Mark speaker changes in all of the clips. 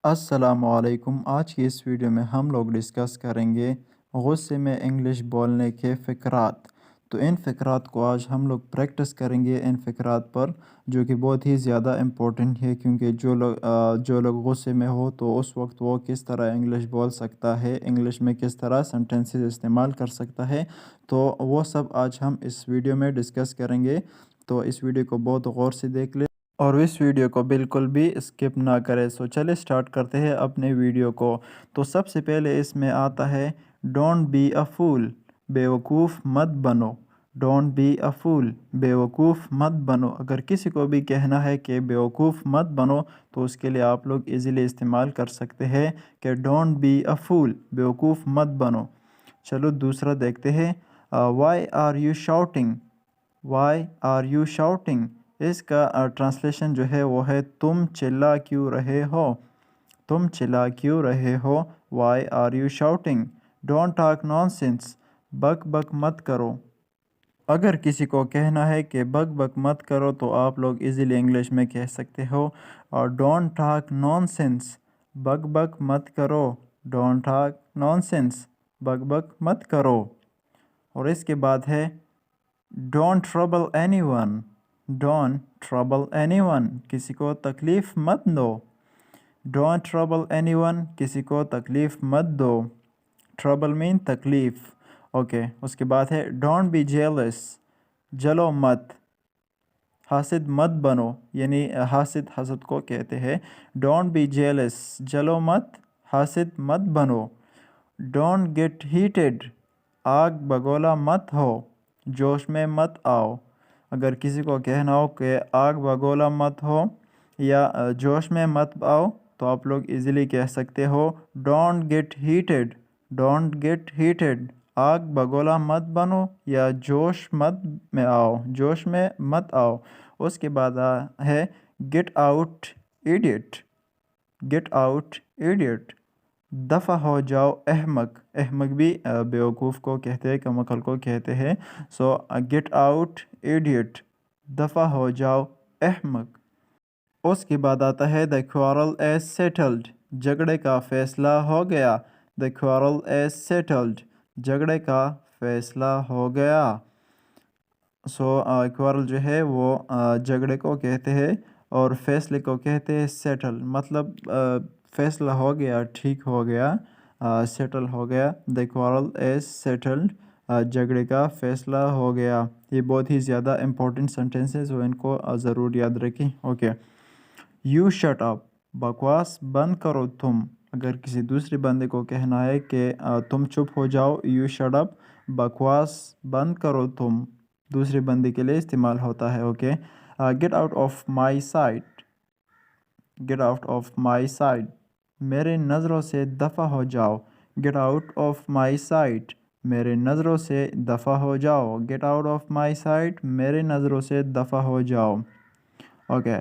Speaker 1: अस्सलामुअलैकुम। आज की इस वीडियो में हम लोग डिस्कस करेंगे गुस्से में इंग्लिश बोलने के फ़िक्रात। तो इन फ़िक्रात को आज हम लोग प्रैक्टिस करेंगे इन फ़िक्रात पर, जो कि बहुत ही ज़्यादा इम्पोर्टेंट है, क्योंकि जो लोग गुस्से में हो तो उस वक्त वो किस तरह इंग्लिश बोल सकता है, इंग्लिश में किस तरह सेंटेंसेस इस्तेमाल कर सकता है, तो वो सब आज हम इस वीडियो में डिस्कस करेंगे। तो इस वीडियो को बहुत गौर से देख ले और इस वीडियो को बिल्कुल भी स्किप ना करें। सो चले स्टार्ट करते हैं अपने वीडियो को। तो सबसे पहले इसमें आता है डोंट बी अ फूल, बेवकूफ़ मत बनो। डोंट बी अ फूल, बेवकूफ़ मत बनो। अगर किसी को भी कहना है कि बेवकूफ़ मत बनो, तो उसके लिए आप लोग इजीली इस्तेमाल कर सकते हैं कि डोंट बी अ फूल, बेवकूफ़ मत बनो। चलो दूसरा देखते हैं। Why are you shouting, why are you shouting. इसका ट्रांसलेशन जो है वो है तुम चिल्ला क्यों रहे हो, तुम चिल्ला क्यों रहे हो। Why are you shouting. Don't talk nonsense, बक बक मत करो। अगर किसी को कहना है कि बक बक मत करो, तो आप लोग इजीली इंग्लिश में कह सकते हो और डोंट टॉक नॉनसेंस, बक बक मत करो। डोंट टॉक नॉनसेंस, बक बक मत करो। और इसके बाद है don't trouble anyone, don't trouble anyone, किसी को तकलीफ़ मत दो। डोंट ट्रबल एनीवन, किसी को तकलीफ़ मत दो। ट्रबल मीन तकलीफ़। ओके, उसके बाद है डोंट बी जेलस, जलो मत। हासिद मत बनो, यानी हासिद हसद को कहते हैं। डोंट बी जेलस, जलो मत, हासिद मत बनो। डोंट गेट हीटेड, आग बगोला मत हो, जोश में मत आओ। अगर किसी को कहना हो कि आग बगोला मत हो या जोश में मत आओ, तो आप लोग इजीली कह सकते हो don't get heated, don't get heated, आग बगोला मत बनो या जोश मत में आओ, जोश में मत आओ। उसके बाद है get out idiot, get out idiot, दफ़ा हो जाओ अहमक। अहमक भी बेवकूफ़ को कहते हैं, कमअक्ल को कहते हैं। सो गेट आउट इडियट, दफ़ा हो जाओ अहमक। उसके बाद आता है द क्वारल एज सेटल्ड, झगड़े का फ़ैसला हो गया। द क्वारल एज सेटल्ड, झगड़े का फ़ैसला हो गया। सो क्वारल जो है वो झगड़े को कहते हैं और फैसले को कहते हैं सेटल, मतलब फैसला हो गया, ठीक हो गया, सेटल हो गया। द क्वारल एज सेटल्ड, झगड़े का फ़ैसला हो गया। ये बहुत ही ज़्यादा इम्पोर्टेंट सेंटेंसेस हो, इनको ज़रूर याद रखें। ओके, यू शट अप, बकवास बंद करो तुम। अगर किसी दूसरे बंदे को कहना है कि तुम चुप हो जाओ, यू शट अप, बकवास बंद करो तुम, दूसरे बंदे के लिए इस्तेमाल होता है। Okay, get out of my site, get out of my site, मेरे नज़रों से दफ़ा हो जाओ। Get out of my site, मेरे नज़रों से दफ़ा हो जाओ। Get out of my site, मेरे नज़रों से दफ़ा हो जाओ। Okay,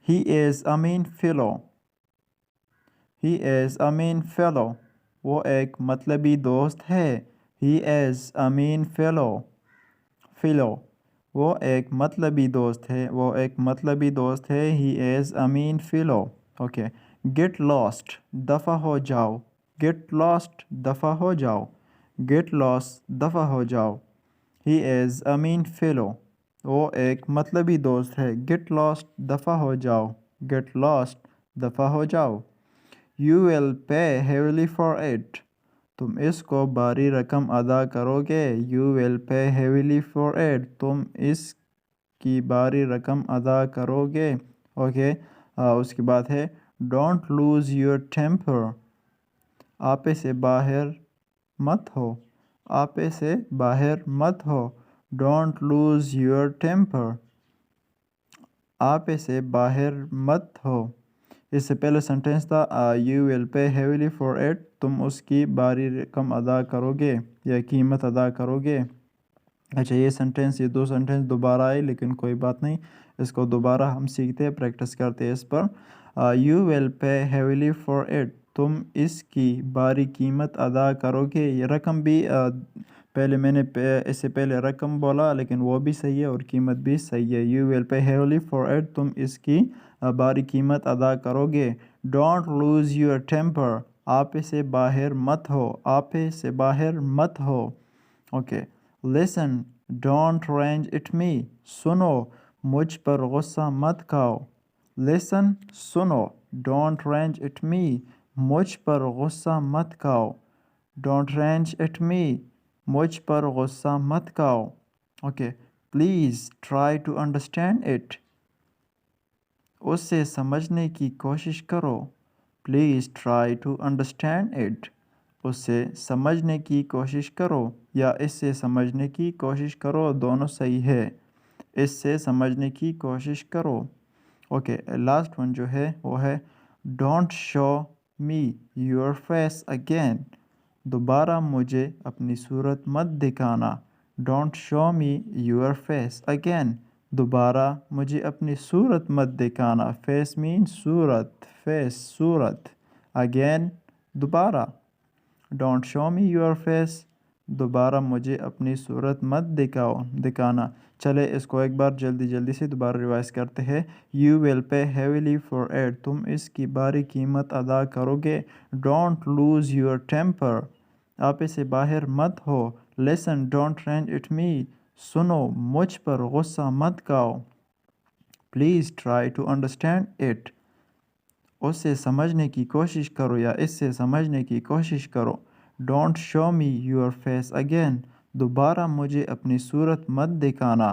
Speaker 1: he is a mean fellow, he is a mean fellow, वो एक मतलबी दोस्त है। He is a mean fellow, fellow, वो एक मतलबी दोस्त है, वो एक मतलबी दोस्त है। He is a mean fellow. Okay, get lost, दफ़ा हो जाओ। गेट लॉस्ट, दफ़ा हो जाओ। गेट लॉस्ट, दफ़ा हो जाओ। He is a mean fellow, वो एक मतलबी दोस्त है। गेट लॉस्ट, दफ़ा हो जाओ। गेट लॉस्ट, दफ़ा हो जाओ। You will pay heavily for it, तुम इसको भारी रकम अदा करोगे। You will pay heavily for it, तुम इसकी भारी रकम अदा करोगे। ओके, उसके बाद है डोंट लूज़ योर टेम्पर, आपे से बाहर मत हो, आपे से बाहर मत हो। डोंट लूज़ योर टेम्पर, आपे से बाहर मत हो। इससे पहले सेंटेंस था you will pay heavily for it, तुम उसकी भारी रकम अदा करोगे या कीमत अदा करोगे। अच्छा, ये सेंटेंस, ये दो सेंटेंस दोबारा आए, लेकिन कोई बात नहीं, इसको दोबारा हम सीखते हैं, प्रैक्टिस करते हैं इस पर। You will pay heavily for it, तुम इसकी भारी कीमत अदा करोगे। ये रकम भी पहले मैंने इससे पहले रकम बोला, लेकिन वो भी सही है और कीमत भी सही है। You will pay heavily for it, तुम इसकी भारी कीमत अदा करोगे। Don't lose your temper. आपे से बाहर मत हो. आपे से बाहर मत हो. Okay. Listen. Don't rage at me. सुनो. मुझ पर गुस्सा मत खाओ. Listen. सुनो. Don't rage at me. मुझ पर गुस्सा मत खाओ. Don't rage at me. मुझ पर गुस्सा मत खाओ. Okay. Please try to understand it. उससे समझने की कोशिश करो. Please try to understand it. उससे समझने की कोशिश करो या इससे समझने की कोशिश करो, दोनों सही है. इससे समझने की कोशिश करो. ओके, लास्ट वन जो है वो है don't show me your face again. दोबारा मुझे अपनी सूरत मत दिखाना. Don't show me your face again. दोबारा मुझे अपनी सूरत मत दिखाना. फेस मीन सूरत. फेस सूरत. अगेन दोबारा. Don't show me your face. दोबारा मुझे अपनी सूरत मत दिखाना. चले इसको एक बार जल्दी जल्दी से दोबारा रिवाइज करते हैं. You will pay heavily for it. तुम इसकी भारी कीमत अदा करोगे. Don't lose your temper. आप इसे बाहर मत हो. Listen don't rage at me. सुनो मुझ पर गुस्सा मत खाओ. Please try to understand it. उससे समझने की कोशिश करो या इससे समझने की कोशिश करो. Don't show me your face again. दोबारा मुझे अपनी सूरत मत दिखाना.